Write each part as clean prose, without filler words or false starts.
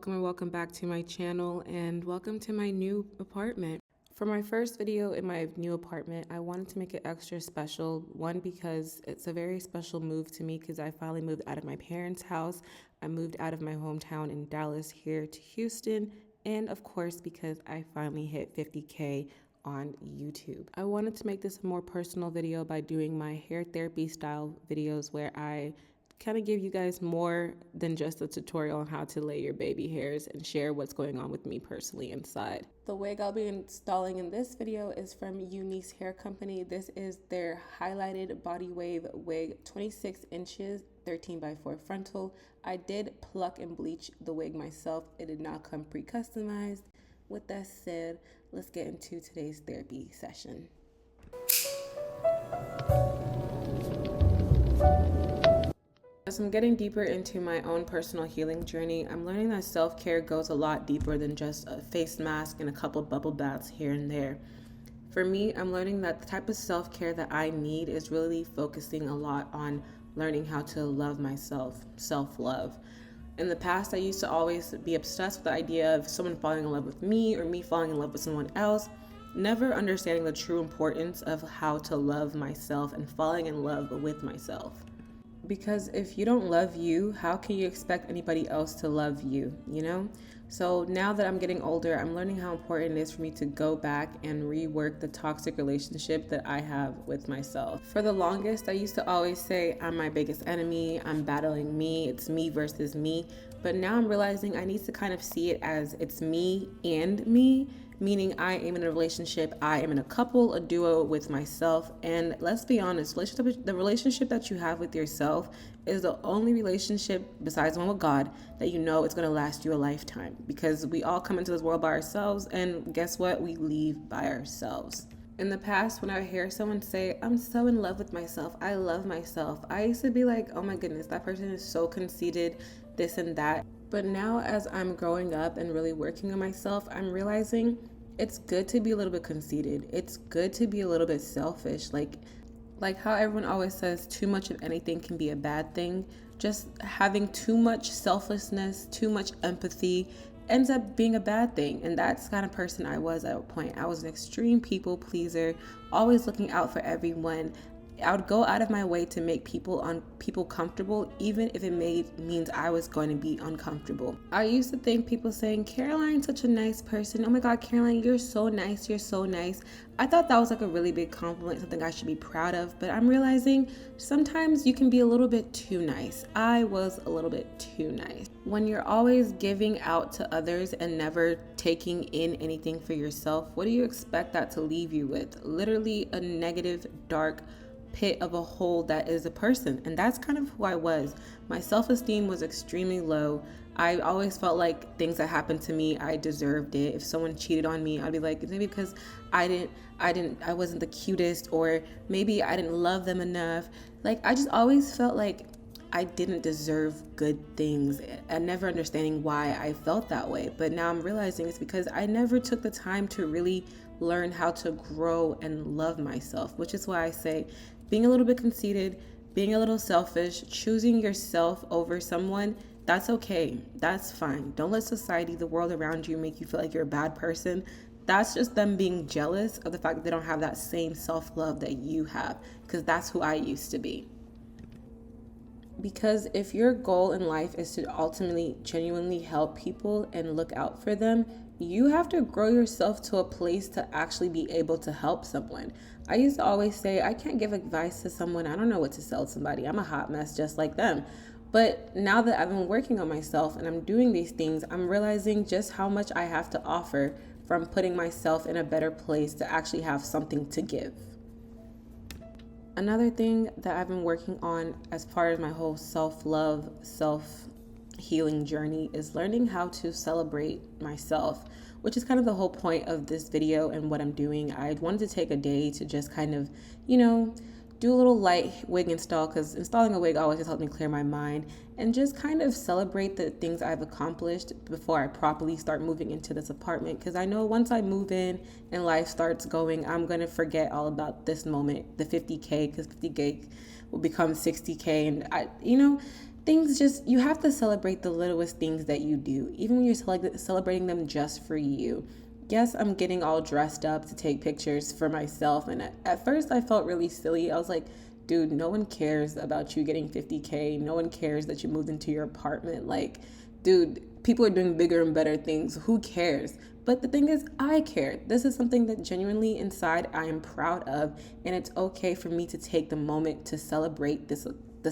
welcome back to my channel, and welcome to my new apartment. For my first video in my new apartment, I wanted to make it extra special. One, because it's a very special move to me because I finally moved out of my parents' house. I moved out of my hometown in Dallas here to Houston, and of course because I finally hit 50K on YouTube. I wanted to make this a more personal video by doing my hair therapy style videos where I kind of give you guys more than just a tutorial on how to lay your baby hairs and share what's going on with me personally inside. The wig I'll be installing in this video is from Unice Hair Company. This is their highlighted body wave wig, 26 inches, 13x4 frontal. I did pluck and bleach the wig myself. It did not come pre-customized. With that said, let's get into today's therapy session. As I'm getting deeper into my own personal healing journey, I'm learning that self-care goes a lot deeper than just a face mask and a couple bubble baths here and there. For me, I'm learning that the type of self-care that I need is really focusing a lot on learning how to love myself, self-love. In the past, I used to always be obsessed with the idea of someone falling in love with me or me falling in love with someone else, never understanding the true importance of how to love myself and falling in love with myself. Because if you don't love you, how can you expect anybody else to love you, you know? So now that I'm getting older, I'm learning how important it is for me to go back and rework the toxic relationship that I have with myself. For the longest, I used to always say, I'm my biggest enemy, I'm battling me, it's me versus me. But now I'm realizing I need to kind of see it as it's me and me, meaning I am in a relationship, I am in a couple, a duo with myself. And let's be honest, the relationship that you have with yourself is the only relationship besides one with God that you know it's going to last you a lifetime, because we all come into this world by ourselves, and guess what? We leave by ourselves. In the past, when I hear someone say, I'm so in love with myself, I love myself, I used to be like, oh my goodness, that person is so conceited, this and that. But now as I'm growing up and really working on myself, I'm realizing it's good to be a little bit conceited. It's good to be a little bit selfish. Like how everyone always says, too much of anything can be a bad thing. Just having too much selflessness, too much empathy ends up being a bad thing. And that's the kind of person I was at a point. I was an extreme people pleaser, always looking out for everyone. I would go out of my way to make people comfortable, even if it means I was going to be uncomfortable. I used to think people saying, Caroline's such a nice person. Oh my God, Caroline, you're so nice. You're so nice. I thought that was like a really big compliment, something I should be proud of. But I'm realizing sometimes you can be a little bit too nice. I was a little bit too nice. When you're always giving out to others and never taking in anything for yourself, what do you expect that to leave you with? Literally a negative, dark pit of a hole that is a person. And that's kind of who I was. My self-esteem was extremely low. I always felt like things that happened to me, I deserved it. If someone cheated on me, I'd be like, it's maybe because I wasn't the cutest, or maybe I didn't love them enough. Like, I just always felt like I didn't deserve good things, and never understanding why I felt that way. But now I'm realizing it's because I never took the time to really learn how to grow and love myself, which is why I say being a little bit conceited, being a little selfish, choosing yourself over someone, that's okay. That's fine. Don't let society, the world around you, make you feel like you're a bad person. That's just them being jealous of the fact that they don't have that same self-love that you have, because that's who I used to be. Because if your goal in life is to ultimately genuinely help people and look out for them, you have to grow yourself to a place to actually be able to help someone. I used to always say, I can't give advice to someone. I don't know what to sell to somebody. I'm a hot mess just like them. But now that I've been working on myself and I'm doing these things, I'm realizing just how much I have to offer from putting myself in a better place to actually have something to give. Another thing that I've been working on as part of my whole self-love, self-healing journey is learning how to celebrate myself, which is kind of the whole point of this video and what I'm doing. I wanted to take a day to just kind of, do a little light wig install, because installing a wig always just helps me clear my mind, and just kind of celebrate the things I've accomplished before I properly start moving into this apartment. Because I know once I move in and life starts going, I'm going to forget all about this moment, the 50K, because 50K will become 60K. And things just, you have to celebrate the littlest things that you do, even when you're celebrating them just for you. Yes, I'm getting all dressed up to take pictures for myself. And at first I felt really silly. I was like, dude, no one cares about you getting 50K. No one cares that you moved into your apartment. Like, dude, people are doing bigger and better things. Who cares? But the thing is, I care. This is something that genuinely inside I am proud of. And it's okay for me to take the moment to celebrate this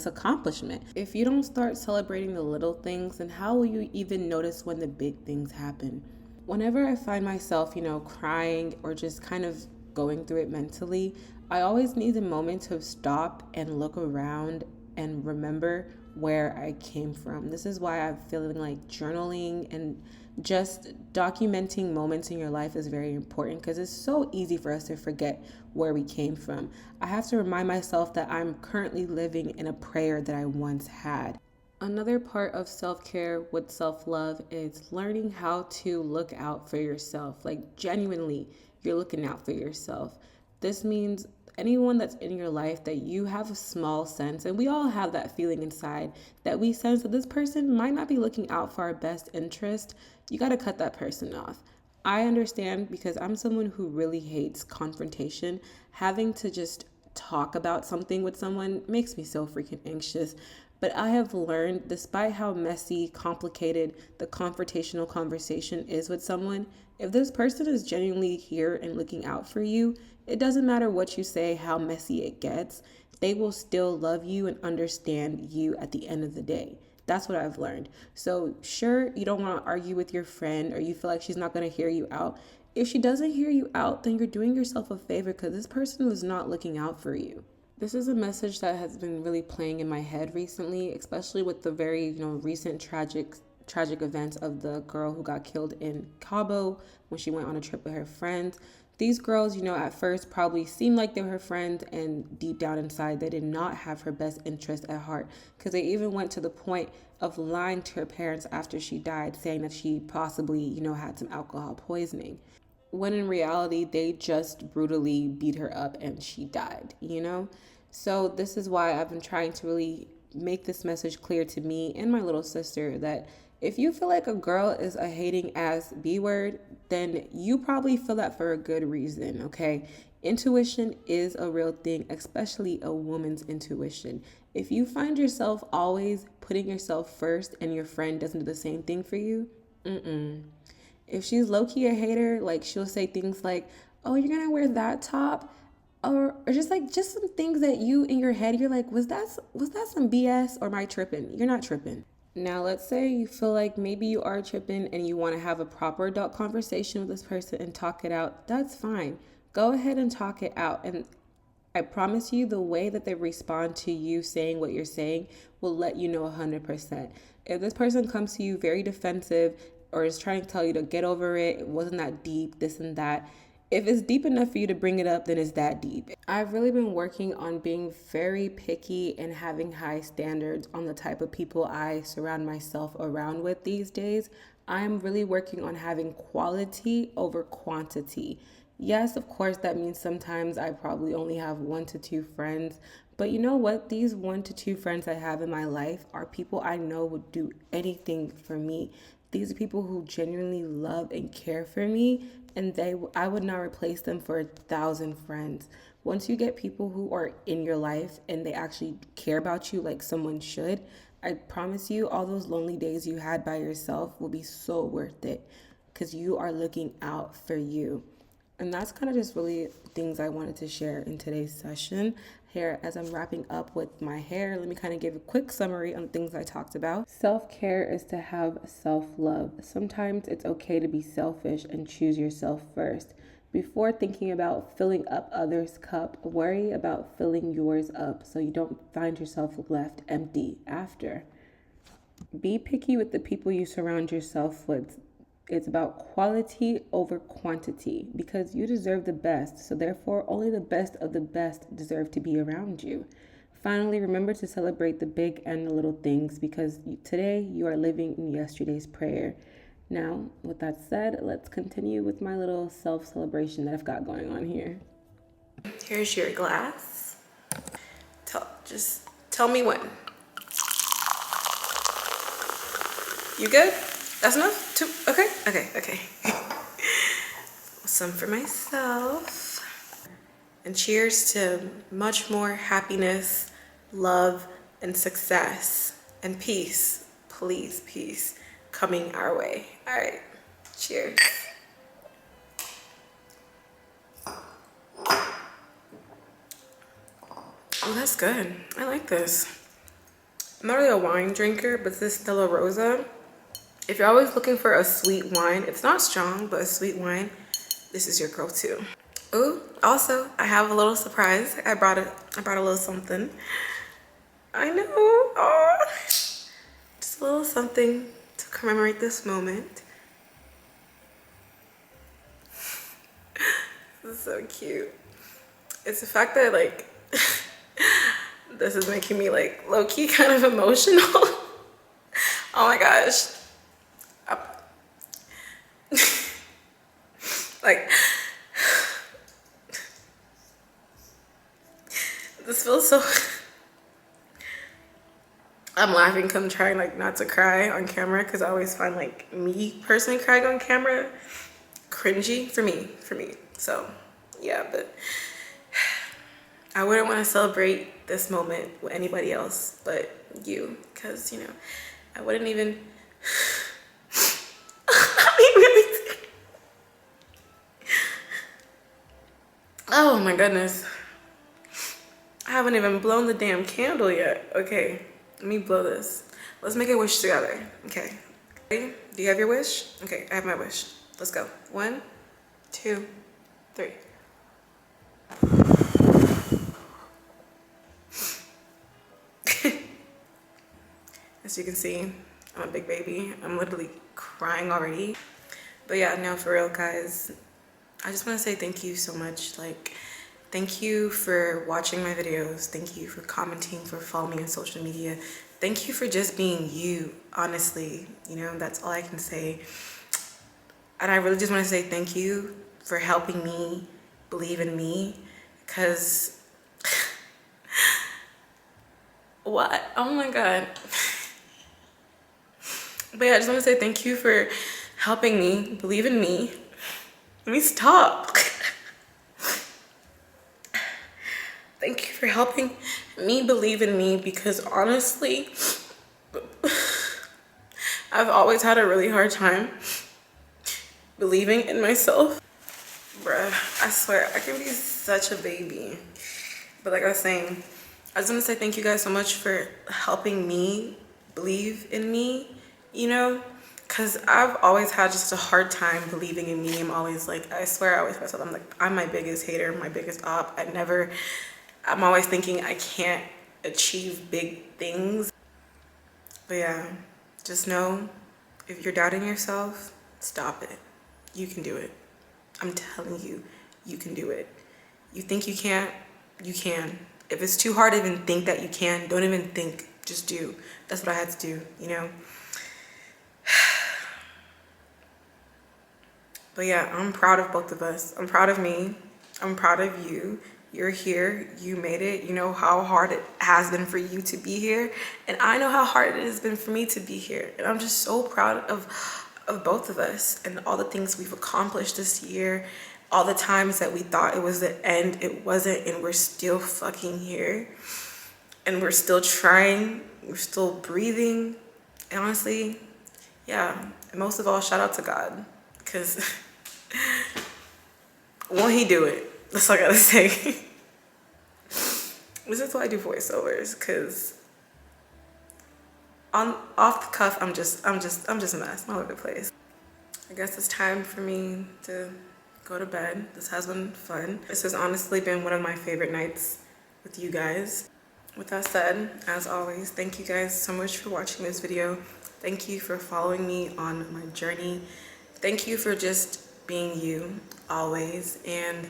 accomplishment. If you don't start celebrating the little things, then how will you even notice when the big things happen? Whenever I find myself, crying or just kind of going through it mentally, I always need a moment to stop and look around and remember where I came from. This is why I'm feeling like journaling and just documenting moments in your life is very important, because it's so easy for us to forget where we came from. I have to remind myself that I'm currently living in a prayer that I once had. Another part of self-care with self-love is learning how to look out for yourself. Like, genuinely, you're looking out for yourself. This means anyone that's in your life that you have a small sense, and we all have that feeling inside, that we sense that this person might not be looking out for our best interest. You got to cut that person off. I understand, because I'm someone who really hates confrontation. Having to just talk about something with someone makes me so freaking anxious. But I have learned, despite how messy, complicated the confrontational conversation is with someone, if this person is genuinely here and looking out for you, it doesn't matter what you say, how messy it gets, they will still love you and understand you at the end of the day. That's what I've learned. So sure, you don't want to argue with your friend, or you feel like she's not going to hear you out. If she doesn't hear you out, then you're doing yourself a favor, because this person was not looking out for you. This is a message that has been really playing in my head recently, especially with the very, recent tragic events of the girl who got killed in Cabo when she went on a trip with her friends. These girls, at first probably seemed like they were her friends, and deep down inside, they did not have her best interest at heart, because they even went to the point of lying to her parents after she died, saying that she possibly, had some alcohol poisoning, when in reality, they just brutally beat her up and she died. So this is why I've been trying to really make this message clear to me and my little sister, that if you feel like a girl is a hating ass B word, then you probably feel that for a good reason, okay? Intuition is a real thing, especially a woman's intuition. If you find yourself always putting yourself first and your friend doesn't do the same thing for you, if she's low-key a hater, like, she'll say things like, oh, you're gonna wear that top, or just some things that you in your head, you're like, was that some BS, or am I tripping? You're not tripping. Now, let's say you feel like maybe you are tripping and you want to have a proper adult conversation with this person and talk it out. That's fine. Go ahead and talk it out. And I promise you, the way that they respond to you saying what you're saying will let you know 100%. If this person comes to you very defensive, or is trying to tell you to get over it wasn't that deep, this and that, if it's deep enough for you to bring it up, then it's that deep. I've really been working on being very picky and having high standards on the type of people I surround myself around with these days. I'm really working on having quality over quantity. Yes, of course, that means sometimes I probably only have 1 to 2 friends. But you know what? These 1 to 2 friends I have in my life are people I know would do anything for me. These are people who genuinely love and care for me, and I would not replace them for 1,000 friends. Once you get people who are in your life and they actually care about you like someone should, I promise you, all those lonely days you had by yourself will be so worth it, because you are looking out for you. And that's kind of just really things I wanted to share in today's session. Here, as I'm wrapping up with my hair, let me kind of give a quick summary on things I talked about. Self-care is to have self-love. Sometimes it's okay to be selfish and choose yourself first. Before thinking about filling up others' cup, worry about filling yours up so you don't find yourself left empty after. Be picky with the people you surround yourself with. It's about quality over quantity, because you deserve the best. So therefore, only the best of the best deserve to be around you. Finally, remember to celebrate the big and the little things, because today you are living in yesterday's prayer. Now, with that said, let's continue with my little self-celebration that I've got going on here. Here's your glass. Just tell me when. You good? That's enough? Two? Okay, okay, okay. Some for myself. And cheers to much more happiness, love, and success. And peace. Please, peace. Coming our way. All right. Cheers. Oh, that's good. I like this. I'm not really a wine drinker, but this Stella Rosa, if you're always looking for a sweet wine, it's not strong, but a sweet wine, this is your go-to. Ooh, also, I have a little surprise. I brought a little something. I know. Oh, just a little something to commemorate this moment. This is so cute. It's the fact that like this is making me like low-key kind of emotional. Oh my gosh. Like, this feels so, I'm laughing because I'm trying like not to cry on camera because I always find like me personally crying on camera cringy for me. So yeah, but I wouldn't want to celebrate this moment with anybody else but you, because you know, I wouldn't even oh my goodness. I haven't even blown the damn candle yet. Okay, let me blow this. Let's make a wish together. Okay. Ready? Do you have your wish? Okay, I have my wish. Let's go. 1, 2, 3. As you can see, I'm a big baby. I'm literally crying already. But yeah, no, for real, guys. I just want to say thank you so much. Like, thank you for watching my videos. Thank you for commenting, for following me on social media. Thank you for just being you, honestly. You know, that's all I can say. And I really just want to say thank you for helping me believe in me. Because, what? Oh my God. But yeah, I just want to say thank you for helping me believe in me. Let me stop. Thank you for helping me believe in me, because honestly, I've always had a really hard time believing in myself. Bruh, I swear, I can be such a baby. But like I was saying, I just want to say thank you guys so much for helping me believe in me, you know? Because I've always had just a hard time believing in me. I'm always like, I swear I always myself, I'm like, I'm my biggest hater, my biggest op. I'm always thinking I can't achieve big things. But yeah, just know if you're doubting yourself, stop it. You can do it. I'm telling you, you can do it. You think you can't, you can. If it's too hard to even think that you can, don't even think, just do. That's what I had to do, you know? But yeah, I'm proud of both of us. I'm proud of me. I'm proud of you. You're here. You made it. You know how hard it has been for you to be here. And I know how hard it has been for me to be here. And I'm just so proud of both of us and all the things we've accomplished this year. All the times that we thought it was the end, it wasn't, and we're still fucking here. And we're still trying. We're still breathing. And honestly, yeah, and most of all, shout out to God. Because won't he do it? That's all I gotta say. This is why I do voiceovers, because off the cuff, I'm just a mess. I'm all over the place. I guess it's time for me to go to bed. This has been fun. This has honestly been one of my favorite nights with you guys. With that said, as always, thank you guys so much for watching this video. Thank you for following me on my journey. Thank you for just being you always. And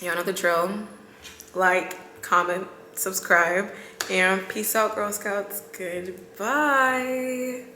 you know the drill. Like, comment, subscribe, and peace out, Girl Scouts. Goodbye.